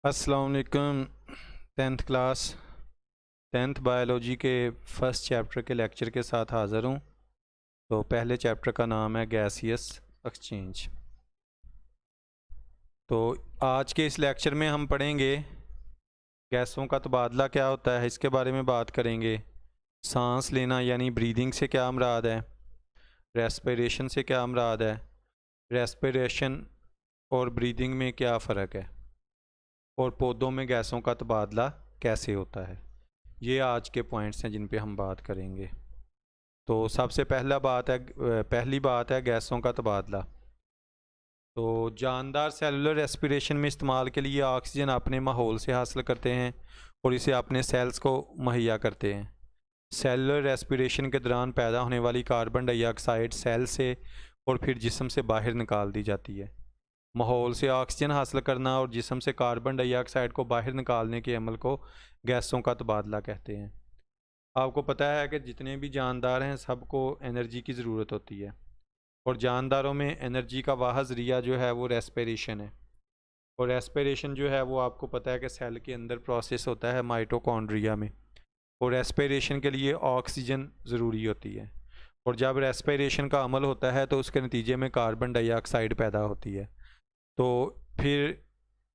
अस्सलाम वालेकुम। 10th class 10th biology के फर्स्ट चैप्टर के लेक्चर के साथ हाज़िर हूँ। तो पहले चैप्टर का नाम है गैसियस एक्सचेंज। तो आज के इस लेक्चर में हम पढ़ेंगे गैसों का तबादला क्या होता है, इसके बारे में बात करेंगे। सांस लेना यानी ब्रीदिंग से क्या मुराद है, रेस्पिरेशन से क्या मुराद है, रेस्पिरेशन और ब्रीदिंग में क्या फ़र्क है, और पौधों में गैसों का तबादला कैसे होता है। ये आज के पॉइंट्स हैं जिन पे हम बात करेंगे। तो सबसे पहली बात है गैसों का तबादला। तो जानदार सेलुलर रेस्पिरेशन में इस्तेमाल के लिए ऑक्सीजन अपने माहौल से हासिल करते हैं और इसे अपने सेल्स को मुहैया करते हैं। सेलुलर रेस्पिरेशन के दौरान पैदा होने वाली कार्बन डाइऑक्साइड सेल से और फिर जिस्म से बाहर निकाल दी जाती है। माहौल से ऑक्सीजन हासिल करना और जिस्म से कार्बन डाइऑक्साइड को बाहर निकालने के अमल को गैसों का तबादला कहते हैं। आपको पता है कि जितने भी जानदार हैं सबको एनर्जी की ज़रूरत होती है, और जानदारों में एनर्जी का वाह ज़रिया जो है वो रेस्पिरेशन है। और रेस्पिरेशन जो है वो आपको पता है कि सेल के अंदर प्रोसेस होता है माइटोकॉन्ड्रिया में, और रेस्पिरेशन के लिए ऑक्सीजन ज़रूरी होती है। और जब रेस्पिरेशन का अमल होता है तो उसके नतीजे में कार्बन डाइऑक्साइड पैदा होती है। तो फिर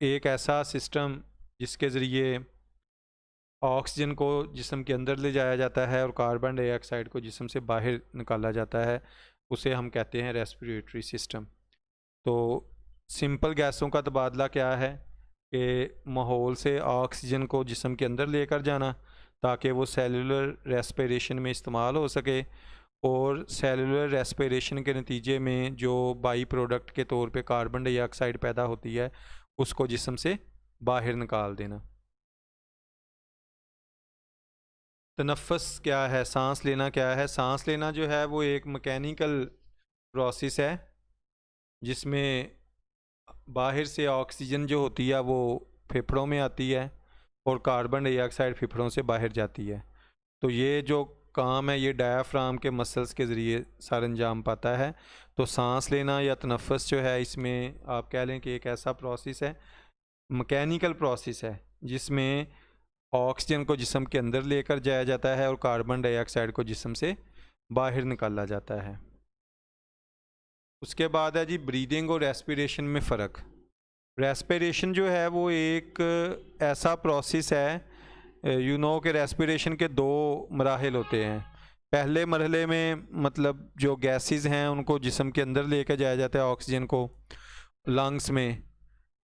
एक ऐसा सिस्टम जिसके ज़रिए ऑक्सीजन को जिस्म के अंदर ले जाया जाता है और कार्बन डाइऑक्साइड को जिस्म से बाहर निकाला जाता है, उसे हम कहते हैं रेस्पिरेटरी सिस्टम। तो सिंपल गैसों का तबादला क्या है कि माहौल से ऑक्सीजन को जिस्म के अंदर लेकर जाना ताकि वो सेलुलर रेस्पिरेशन में इस्तेमाल हो सके, और सेलुलर रेस्पिरेशन के नतीजे में जो बाई प्रोडक्ट के तौर पे कार्बन डाइऑक्साइड पैदा होती है उसको जिस्म से बाहर निकाल देना। तनफ़्फ़ुस क्या है, सांस लेना क्या है। सांस लेना जो है वो एक मैकेनिकल प्रोसेस है जिसमें बाहर से ऑक्सीजन जो होती है वो फेफड़ों में आती है और कार्बन डाइऑक्साइड फेफड़ों से बाहर जाती है। तो ये जो काम है ये डायाफ्राम के मसल्स के ज़रिए सर अंजाम पाता है। तो सांस लेना या तनफ़्फ़ुस जो है इसमें आप कह लें कि एक ऐसा प्रोसेस है, मैकेनिकल प्रोसेस है, जिसमें ऑक्सीजन को जिस्म के अंदर लेकर जाया जाता है और कार्बन डाइऑक्साइड को जिस्म से बाहर निकाला जाता है। उसके बाद है जी ब्रीदिंग और रेस्पिरेशन में फ़र्क। रेस्पिरेशन जो है वो एक ऐसा प्रोसेस है, कि रेस्पिरेशन के दो मराहिल होते हैं। पहले मरहले में मतलब जो गैसेस हैं उनको जिस्म के अंदर लेकर जाया जाता है ऑक्सीजन को लंग्स में,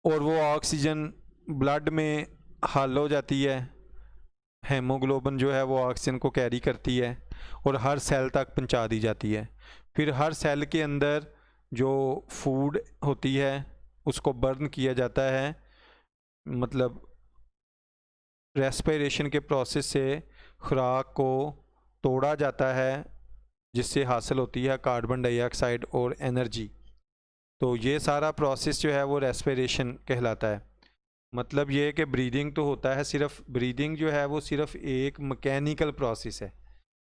और वो ऑक्सीजन ब्लड में हल हो जाती है। हेमोग्लोबिन जो है वो ऑक्सीजन को कैरी करती है और हर सेल तक पहुंचा दी जाती है। फिर हर सेल के अंदर जो फूड होती है उसको बर्न किया जाता है, मतलब रेस्पिरेशन के प्रोसेस से खुराक को तोड़ा जाता है जिससे हासिल होती है कार्बन डाइऑक्साइड और एनर्जी। तो ये सारा प्रोसेस जो है वो रेस्पिरेशन कहलाता है। मतलब ये कि ब्रीदिंग तो होता है, सिर्फ ब्रीदिंग जो है वो सिर्फ एक मैकेनिकल प्रोसेस है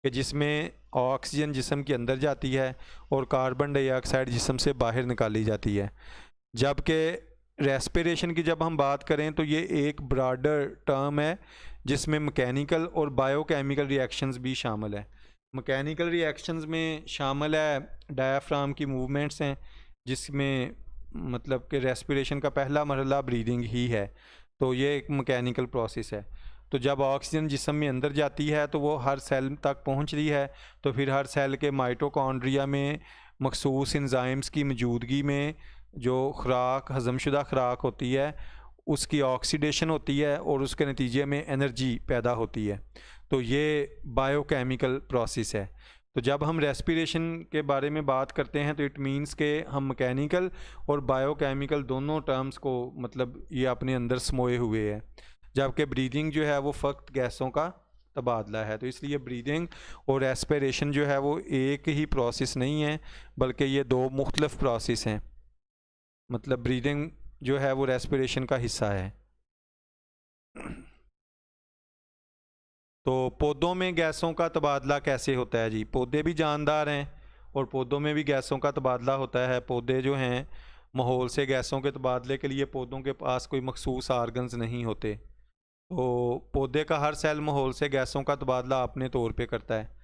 कि जिसमें ऑक्सीजन जिस्म के अंदर जाती है और कार्बन डाइऑक्साइड जिस्म से बाहर निकाली जाती है। जबकि रेस्पिरेशन की जब हम बात करें तो ये एक ब्रॉडर टर्म है जिसमें मैकेनिकल और बायोकेमिकल रिएक्शंस भी शामिल है। मैकेनिकल रिएक्शंस में शामिल है डायाफ्राम की मूवमेंट्स हैं, जिसमें मतलब कि रेस्पिरेशन का पहला मरहला ब्रीदिंग ही है। तो ये एक मैकेनिकल प्रोसेस है। तो जब ऑक्सीजन जिस्म में अंदर जाती है तो वो हर सेल तक पहुंच रही है, तो फिर हर सेल के माइटोकॉन्ड्रिया में मखसूस एंजाइम्स की मौजूदगी में जो खुराक हज़मशुदा खुराक होती है उसकी ऑक्सीडेशन होती है और उसके नतीजे में एनर्जी पैदा होती है। तो ये बायोकेमिकल प्रोसेस है। तो जब हम रेस्पिरेशन के बारे में बात करते हैं तो इट मीन्स के हम मैकेनिकल और बायोकेमिकल दोनों टर्म्स को मतलब ये अपने अंदर समोए हुए है। जबकि ब्रीदिंग जो है वो फ़क्त गैसों का तबादला है। तो इसलिए ब्रीदिंग और रेस्पिरेशन जो है वो एक ही प्रोसेस नहीं है, बल्कि ये दो मुख्तलिफ प्रोसेस हैं। मतलब ब्रीदिंग जो है वो रेस्पिरेशन का हिस्सा है। तो पौधों में गैसों का तबादला कैसे होता है जी। पौधे भी जानदार हैं और पौधों में भी गैसों का तबादला होता है। पौधे जो हैं माहौल से गैसों के तबादले के लिए पौधों के पास कोई मखसूस आर्गन्स नहीं होते। तो पौधे का हर सेल माहौल से गैसों का तबादला अपने तौर पे करता है।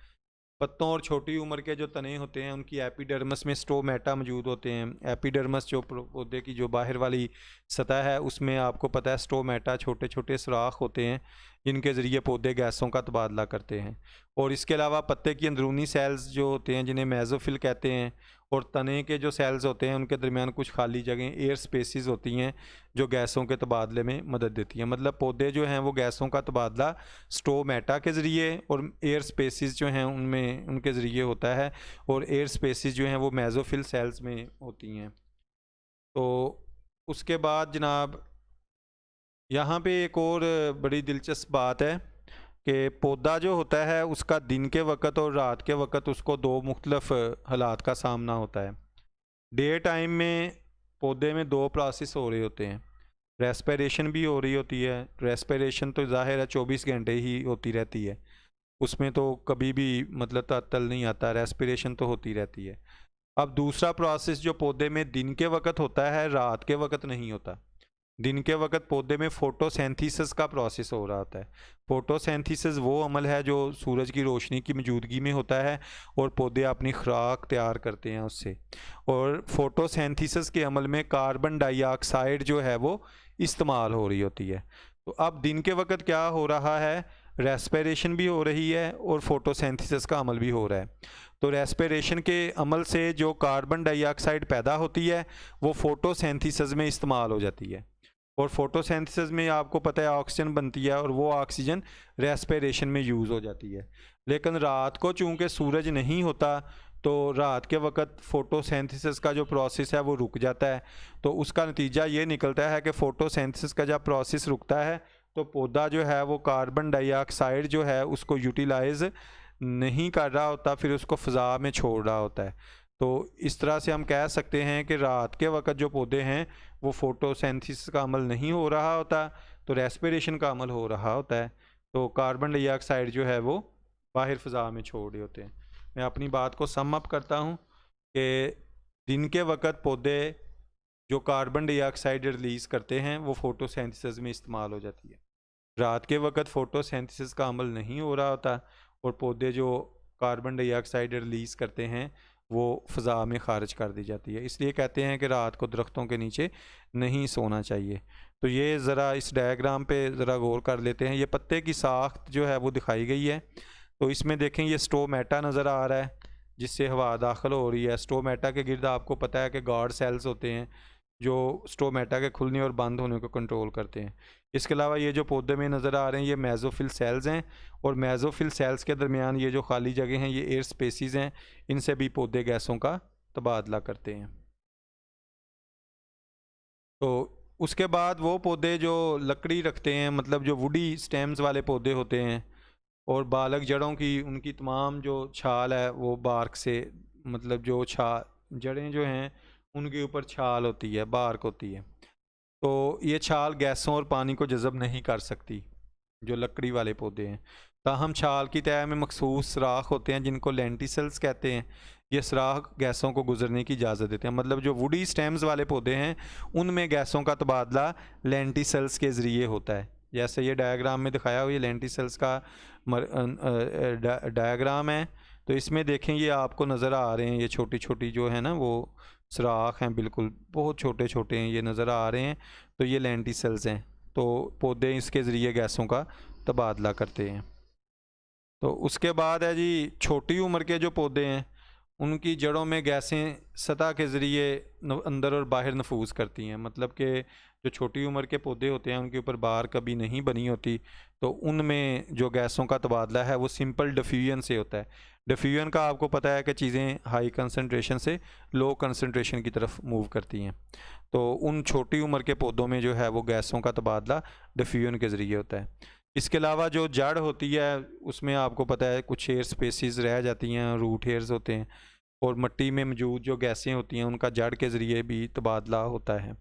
पत्तों और छोटी उम्र के जो तने होते हैं उनकी एपिडर्मिस में स्टोमेटा मौजूद होते हैं। एपिडर्मिस जो पौधे की जो बाहर वाली सतह है उसमें आपको पता है स्टोमेटा छोटे छोटे सुराख होते हैं जिनके ज़रिए पौधे गैसों का तबादला करते हैं। और इसके अलावा पत्ते की अंदरूनी सेल्स जो होते हैं जिन्हें मेसोफिल कहते हैं, और तने के जो सेल्स होते हैं उनके दरमियान कुछ खाली जगह एयर स्पेसिस होती हैं जो गैसों के तबादले में मदद देती हैं। मतलब पौधे जो हैं वो गैसों का तबादला स्टोमेटा के ज़रिए और एयर स्पेसिस जो हैं उनमें उनके ज़रिए होता है, और एयर स्पेसिस जो हैं वो मेसोफिल सेल्स में होती हैं। तो उसके बाद जनाब यहाँ पे एक और बड़ी दिलचस्प बात है कि पौधा जो होता है उसका दिन के वक़्त और रात के वक़्त उसको दो मुख्तलफ हालात का सामना होता है। डे टाइम में पौधे में दो प्रोसेस हो रहे होते हैं, रेस्पिरेशन भी हो रही होती है। रेस्पिरेशन तो ज़ाहिर है 24 घंटे ही होती रहती है, उसमें तो कभी भी मतलब तातल नहीं आता, रेस्पिरेशन तो होती रहती है। अब दूसरा प्रोसेस जो पौधे में दिन के वक़्त होता है रात के वक़्त नहीं होता। दिन के वक़्त पौधे में फोटोसिंथेसिस का प्रोसेस हो रहा होता है। फोटोसिंथेसिस वो अमल है जो सूरज की रोशनी की मौजूदगी में होता है और पौधे अपनी खुराक तैयार करते हैं उससे। और फोटोसिंथेसिस के अमल में कार्बन डाइऑक्साइड जो है वो इस्तेमाल हो रही होती है। तो अब दिन के वक़्त क्या हो रहा है, रेस्पिरेशन भी हो रही है और फोटोसिंथेसिस का अमल भी हो रहा है। तो रेस्पिरेशन के अमल से जो कार्बन डाइऑक्साइड पैदा होती है वो फोटोसिंथेसिस में इस्तेमाल हो जाती है, और फोटोसिंथेसिस में आपको पता है ऑक्सीजन बनती है और वो ऑक्सीजन रेस्पिरेशन में यूज़ हो जाती है। लेकिन रात को चूँकि सूरज नहीं होता तो रात के वक़्त फोटोसिंथेसिस का जो प्रोसेस है वो रुक जाता है। तो उसका नतीजा ये निकलता है कि फ़ोटोसिंथेसिस का जब प्रोसेस रुकता है तो पौधा जो है वो कार्बन डाइऑक्साइड जो है उसको यूटिलाइज़ नहीं कर रहा होता, फिर उसको फ़ज़ा में छोड़ रहा होता है। तो इस तरह से हम कह सकते हैं कि रात के वक़्त जो पौधे हैं वो फोटोसिंथेसिस का अमल नहीं हो रहा होता, तो रेस्पिरेशन का अमल हो रहा होता है। तो कार्बन डाइऑक्साइड जो है वो बाहर फ़ज़ा में छोड़ रहे होते हैं। मैं अपनी बात को सम अप करता हूँ कि दिन के वक़्त पौधे जो कार्बन डाइऑक्साइड रिलीज़ करते हैं वो फोटोसिंथेसिस में इस्तेमाल हो जाती है। रात के वक़्त फोटोसिंथेसिस का अमल नहीं हो रहा होता और पौधे जो कार्बन डाइऑक्साइड रिलीज़ करते हैं वो फ़ज़ा में ख़ारिज कर दी जाती है। इसलिए कहते हैं कि रात को दरख्तों के नीचे नहीं सोना चाहिए। तो ये ज़रा इस डायग्राम पे ज़रा गौर कर लेते हैं। ये पत्ते की साख्त जो है वो दिखाई गई है। तो इसमें देखें ये स्टोमेटा नज़र आ रहा है जिससे हवा दाखिल हो रही है। स्टोमेटा के गिर्द आपको पता है कि गार्ड सेल्स होते हैं जो स्टोमेटा के खुलने और बंद होने को कंट्रोल करते हैं। इसके अलावा ये जो पौधे में नज़र आ रहे हैं ये मेसोफिल सेल्स हैं, और मेसोफिल सेल्स के दरमियान ये जो खाली जगह हैं ये एयर स्पेसिस हैं, इनसे भी पौधे गैसों का तबादला करते हैं। तो उसके बाद वो पौधे जो लकड़ी रखते हैं, मतलब जो वुडी स्टेम्स वाले पौधे होते हैं, और बालक जड़ों की उनकी तमाम जो छाल है वो बार्क से, मतलब जो जड़ें जो हैं उनके ऊपर छाल होती है, बार्क होती है। तो ये छाल गैसों और पानी को जज़ब नहीं कर सकती जो लकड़ी वाले पौधे हैं। ताहम छाल की तह में मखसूस सुराख होते हैं जिनको लेंटिसल्स कहते हैं। ये सुराख गैसों को गुजरने की इजाज़त देते हैं। मतलब जो वुडी स्टेम्स वाले पौधे हैं उनमें गैसों का तबादला लेंटिसल्स के ज़रिए होता है। जैसे ये डायग्राम में दिखाया हुआ ये लेंटिसल्स का डायग्राम है। तो इसमें देखें ये आपको नज़र आ रहे हैं, ये छोटी छोटी जो है ना वो सुराख हैं, बिल्कुल बहुत छोटे छोटे हैं, ये नज़र आ रहे हैं। तो ये लेंटिसल्स हैं। तो पौधे इसके ज़रिए गैसों का तबादला करते हैं। तो उसके बाद है जी छोटी उम्र के जो पौधे हैं उनकी जड़ों में गैसें सतह के ज़रिए अंदर और बाहर नफूज करती हैं। मतलब कि जो छोटी उम्र के पौधे होते हैं उनके ऊपर बार कभी नहीं बनी होती, तो उनमें जो गैसों का तबादला है वो सिंपल डिफ्यूजन से होता है। डिफ्यूजन का आपको पता है कि चीज़ें हाई कंसनट्रेशन से लो कंसनट्रेशन की तरफ मूव करती हैं। तो उन छोटी उम्र के पौधों में जो है वो गैसों का तबादला डिफ्यूजन के ज़रिए होता है। इसके अलावा जो जड़ होती है उसमें आपको पता है कुछ एयर स्पेसिस रह जाती हैं, रूट हेयर्स होते हैं, और मिट्टी में मौजूद जो गैसें होती हैं उनका जड़ के ज़रिए भी तबादला होता है।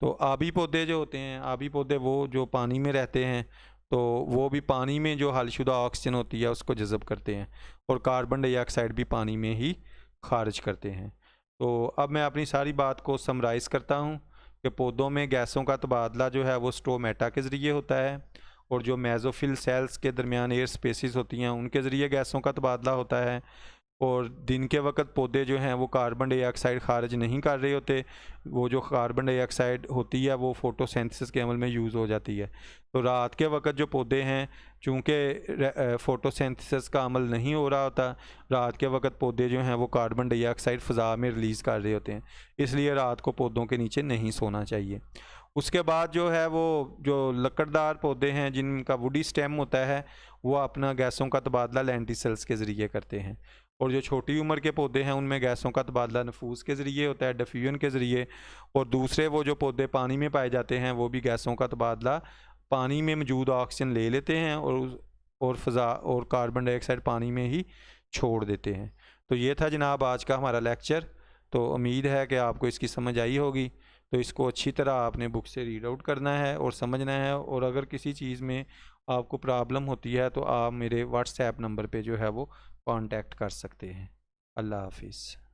तो आबी पौधे जो होते हैं, आबी पौधे वो जो पानी में रहते हैं, तो वो भी पानी में जो हलशुदा ऑक्सीजन होती है उसको जज़ब करते हैं और कार्बन डाइऑक्साइड भी पानी में ही खारिज करते हैं। तो अब मैं अपनी सारी बात को समराइज़ करता हूँ कि पौधों में गैसों का तबादला जो है वो स्टोमेटा के ज़रिए होता है, और जो मेसोफिल सेल्स के दरमियान एयर स्पेसिस होती हैं उनके ज़रिए गैसों का तबादला होता है। और दिन के वक्त पौधे जो हैं वो कार्बन डाइऑक्साइड खारिज नहीं कर रहे होते, वो जो कार्बन डाइऑक्साइड होती है वो फोटोसिंथेसिस के अमल में यूज़ हो जाती है। तो रात के वक्त जो पौधे हैं, चूँकि फोटोसिंथेसिस का अमल नहीं हो रहा होता, रात के वक्त पौधे जो हैं वो कार्बन डाइऑक्साइड फ़ज़ा में रिलीज़ कर रहे होते हैं, इसलिए रात को पौधों के नीचे नहीं सोना चाहिए। उसके बाद जो है वो जो लकड़दार पौधे हैं जिनका वुडी स्टेम होता है, वो अपना गैसों का तबादला लेंटिसल्स के ज़रिए करते हैं। और जो छोटी उम्र के पौधे हैं उनमें गैसों का तबादला नफूस के ज़रिए होता है, डिफ्यूजन के ज़रिए। और दूसरे वो जो पौधे पानी में पाए जाते हैं वो भी गैसों का तबादला पानी में मौजूद ऑक्सीजन ले लेते हैं और फ़ज़ा और कार्बन डाइऑक्साइड पानी में ही छोड़ देते हैं। तो ये था जनाब आज का हमारा लेक्चर। तो उम्मीद है कि आपको इसकी समझ आई होगी। तो इसको अच्छी तरह आपने बुक से रीड आउट करना है और समझना है, और अगर किसी चीज़ में आपको प्रॉब्लम होती है तो आप मेरे व्हाट्सएप नंबर पे जो है वो कांटेक्ट कर सकते हैं। अल्लाह हाफिज़।